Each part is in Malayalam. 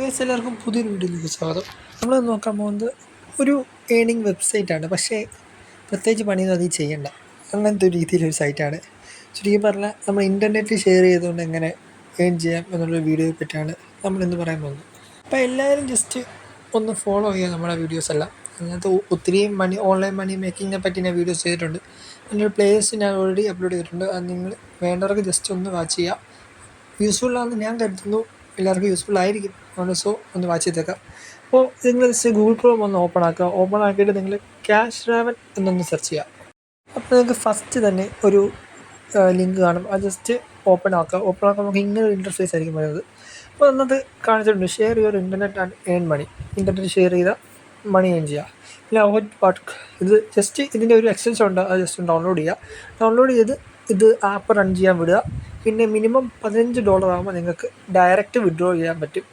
ഗൈസ്, എല്ലാവർക്കും പുതിയൊരു വീഡിയോയിലേക്ക് സ്വാഗതം. നമ്മൾ നോക്കാൻ പോകുന്നത് ഒരു ഏണിംഗ് വെബ്സൈറ്റാണ്. പക്ഷേ പ്രത്യേകിച്ച് പണിയൊന്നും അതിൽ ചെയ്യണ്ട, അങ്ങനത്തെ ഒരു രീതിയിലൊരു സൈറ്റാണ്. ചുരുക്കി പറഞ്ഞാൽ നമ്മൾ ഇൻ്റർനെറ്റ് ഷെയർ ചെയ്തുകൊണ്ട് എങ്ങനെ ഏൺ ചെയ്യാം എന്നുള്ളൊരു വീഡിയോയെ പറ്റിയാണ് നമ്മളിന്ന് പറയാൻ പോകുന്നത്. അപ്പോൾ എല്ലാവരും ജസ്റ്റ് ഒന്ന് ഫോളോ ചെയ്യുക നമ്മുടെ വീഡിയോസ് എല്ലാം. അതിനകത്ത് ഒത്തിരിയും ഓൺലൈൻ മണി മേക്കിങ്ങിനെ പറ്റി ഞാൻ വീഡിയോസ് ചെയ്തിട്ടുണ്ട്. അതിൻ്റെ പ്ലേസ് ഞാൻ ഓൾറെഡി അപ്ലോഡ് ചെയ്തിട്ടുണ്ട്. അത് നിങ്ങൾ വേണ്ടവർക്ക് ജസ്റ്റ് ഒന്ന് വാച്ച് ചെയ്യുക. യൂസ്ഫുള്ളാണെന്ന് ഞാൻ കരുതുന്നു, എല്ലാവർക്കും യൂസ്ഫുൾ ആയിരിക്കും. അതുകൊണ്ട് ഒന്ന് വാച്ച് ചെയ്തേക്കാം. അപ്പോൾ നിങ്ങൾ ജസ്റ്റ് ഗൂഗിൾ ക്രോം ഒന്ന് ഓപ്പൺ ആക്കുക. ഓപ്പൺ ആക്കിയിട്ട് നിങ്ങൾ ക്യാഷ് രാവൻ എന്നൊന്ന് സെർച്ച് ചെയ്യുക. അപ്പോൾ നിങ്ങൾക്ക് ഫസ്റ്റ് തന്നെ ഒരു ലിങ്ക് കാണും. അത് ജസ്റ്റ് ഓപ്പൺ ആക്കുക. ഓപ്പൺ ആക്കുമ്പോൾ നമുക്ക് ഇങ്ങനെ ഒരു ഇൻ്റർഫേസ് ആയിരിക്കും വരുന്നത്. അപ്പോൾ അന്നത് കാണിച്ചിട്ടുണ്ട്, share your internet and earn money. Internet share ചെയ്താൽ മണി ഏൺ ചെയ്യുക. പിന്നെ വർക്ക് ഇത് ജസ്റ്റ് ഇതിൻ്റെ ഒരു എക്സ്റ്റൻഷൻ ഉണ്ട്. അത് ജസ്റ്റ് ഡൗൺലോഡ് ചെയ്യുക. ഡൗൺലോഡ് ചെയ്ത് ഇത് ആപ്പ് റൺ ചെയ്യാൻ വിടുക. പിന്നെ മിനിമം $15 ആകുമ്പോൾ നിങ്ങൾക്ക് ഡയറക്റ്റ് വിഡ്രോ ചെയ്യാൻ പറ്റും.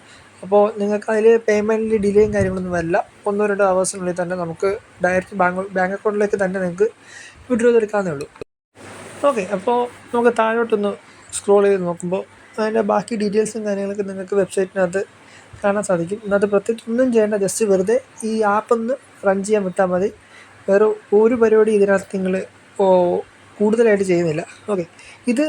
അപ്പോൾ നിങ്ങൾക്ക് അതിൽ പേയ്മെൻറ്റിൽ ഡിലേയും കാര്യങ്ങളൊന്നും വരില്ല. 1-2 ഹവേഴ്സിനുള്ളിൽ തന്നെ നമുക്ക് ഡയറക്റ്റ് ബാങ്ക് അക്കൗണ്ടിലേക്ക് തന്നെ നിങ്ങൾക്ക് വിഡ്രോ ചെയ്തെടുക്കാവുന്നേ ഉള്ളൂ. ഓക്കെ, അപ്പോൾ നമുക്ക് താഴോട്ടൊന്ന് സ്ക്രോൾ ചെയ്ത് നോക്കുമ്പോൾ അതിൻ്റെ ബാക്കി ഡീറ്റെയിൽസും കാര്യങ്ങളൊക്കെ നിങ്ങൾക്ക് വെബ്സൈറ്റിനകത്ത് കാണാൻ സാധിക്കും. ഇന്നത്തെ പ്രത്യേകിച്ച് ഒന്നും ചെയ്യേണ്ട, ജസ്റ്റ് വെറുതെ ഈ ആപ്പൊന്ന് റൺ ചെയ്യാൻ വിട്ടാൽ മതി. വേറെ ഒരു പരിപാടി ഇതിനകത്ത് നിങ്ങൾ കൂടുതലായിട്ട് ചെയ്യുന്നില്ല. ഓക്കെ, ഇത്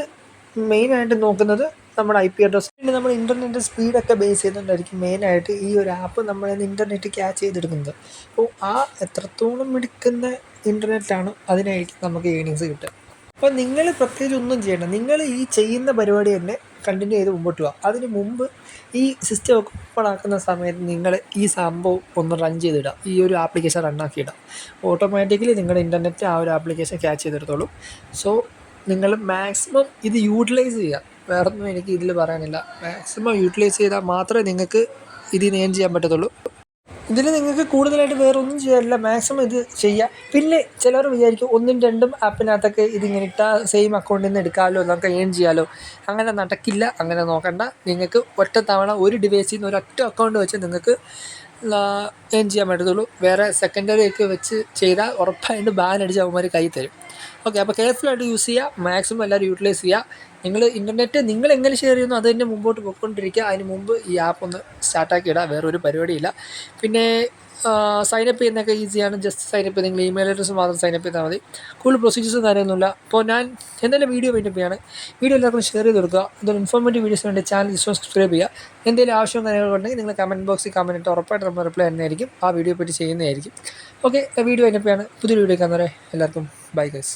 മെയിനായിട്ട് നോക്കുന്നത് നമ്മുടെ IP അഡ്രസ്സ്. പിന്നെ നമ്മൾ ഇൻ്റർനെറ്റ് സ്പീഡൊക്കെ ബേസ് ചെയ്തുകൊണ്ടായിരിക്കും മെയിനായിട്ട് ഈ ഒരു ആപ്പ് നമ്മളിൽ നിന്ന് ഇൻ്റർനെറ്റ് ക്യാച്ച് ചെയ്തെടുക്കുന്നത്. അപ്പോൾ ആ എത്രത്തോളം എടുക്കുന്ന ഇൻ്റർനെറ്റാണ് അതിനായിരിക്കും നമുക്ക് ഏണിങ്സ് കിട്ടുക. അപ്പോൾ നിങ്ങൾ പ്രത്യേകിച്ച് ഒന്നും ചെയ്യണ്ട, നിങ്ങൾ ഈ ചെയ്യുന്ന പരിപാടി തന്നെ കണ്ടിന്യൂ ചെയ്ത് മുമ്പോട്ട് പോവുക. അതിന് മുമ്പ് ഈ സിസ്റ്റം ഒക്കെ ഓപ്പൺ ആക്കുന്ന സമയത്ത് നിങ്ങൾ ഈ സംഭവം ഒന്ന് റൺ ചെയ്തിടുക. ഈ ഒരു ആപ്ലിക്കേഷൻ റണ്ണാക്കിയിടുക. ഓട്ടോമാറ്റിക്കലി നിങ്ങളുടെ ഇൻ്റർനെറ്റ് ആ ഒരു ആപ്ലിക്കേഷൻ ക്യാച്ച് ചെയ്തെടുത്തോളും. സോ നിങ്ങൾ മാക്സിമം ഇത് യൂട്ടിലൈസ് ചെയ്യുക. വേറൊന്നും എനിക്ക് ഇതിൽ പറയാനില്ല. മാക്സിമം യൂട്ടിലൈസ് ചെയ്താൽ മാത്രമേ നിങ്ങൾക്ക് ഇതിൽ ഏൺ ചെയ്യാൻ പറ്റത്തുള്ളൂ. ഇതിൽ നിങ്ങൾക്ക് കൂടുതലായിട്ട് വേറൊന്നും ചെയ്യാനില്ല, മാക്സിമം ഇത് ചെയ്യുക. പിന്നെ ചിലർ വിചാരിക്കും 1-2 ആപ്പിനകത്തൊക്കെ ഇതിങ്ങനെ ഇട്ടാൽ സെയിം അക്കൗണ്ടിൽ നിന്ന് എടുക്കാമല്ലോ, നമുക്ക് ഏൺ ചെയ്യാമല്ലോ. അങ്ങനെ നടക്കില്ല, അങ്ങനെ നോക്കണ്ട. നിങ്ങൾക്ക് ഒറ്റ തവണ ഒരു ഡിവൈസിൽ നിന്ന് ഒരൊറ്റ അക്കൗണ്ട് വെച്ച് നിങ്ങൾക്ക് ഏൺ ചെയ്യാൻ പറ്റത്തുള്ളൂ. വേറെ സെക്കൻഡറി ഒക്കെ വെച്ച് ചെയ്താൽ ഉറപ്പായിട്ട് ബാൻ അടിച്ച് അവന്മാർ കൈ തരും. ഓക്കെ, അപ്പോൾ കെയർഫുള്ളായിട്ട് യൂസ് ചെയ്യുക. മാക്സിമം എല്ലാവരും യൂട്ടിലൈസ് ചെയ്യുക. നിങ്ങൾ ഇൻ്റർനെറ്റ് നിങ്ങൾ എങ്ങനെ ഷെയർ ചെയ്യുന്നു അത് തന്നെ മുമ്പോട്ട് പോയിക്കൊണ്ടിരിക്കുക. അതിന് മുമ്പ് ഈ ആപ്പ് ഒന്ന് സ്റ്റാർട്ടാക്കി ഇടുക. വേറൊരു പരിപാടിയില്ല. പിന്നെ സൈനപ്പ് ചെയ്യുന്നതൊക്കെ ഈസിയാണ്. ജസ്റ്റ് സൈനപ്പ് ചെയ്ത് നിങ്ങൾ ഇമെയിൽ അഡ്രസ്സ് മാത്രം സൈനപ്പ് ചെയ്താൽ മതി. കൂടുതൽ പ്രൊസീജിയേഴ്സും കാര്യമൊന്നുമില്ല. അപ്പോൾ ഞാൻ എന്തായാലും വീഡിയോ വൈൻഡപ്പ് ചെയ്യാണ്. വീഡിയോ എല്ലാവർക്കും ഷെയർ ചെയ്ത് കൊടുക്കുക. ഇതൊരു ഇൻഫോർമേറ്റീവ് വീഡിയോസ് വേണ്ടി ചാനൽ ജസ്റ്റ് സബ്സ്ക്രൈബ് ചെയ്യുക. എന്തെങ്കിലും ആവശ്യവും കാര്യങ്ങളുണ്ടെങ്കിൽ നിങ്ങൾ കമൻറ്റ് ബോക്സിൽ കമൻറ്റ് ഇട്ട് ഉറപ്പായിട്ട് നമ്മൾ റിപ്ലൈ തന്നെയായിരിക്കും. ആ വീഡിയോ പറ്റി ചെയ്യുന്നതായിരിക്കും. ഓക്കെ, വീഡിയോ വൈൻഡപ്പ് ചെയ്യാണ്. പുതിയൊരു വീഡിയോ കാണുന്നവരെ എല്ലാവർക്കും ബൈ ഗൈസ്.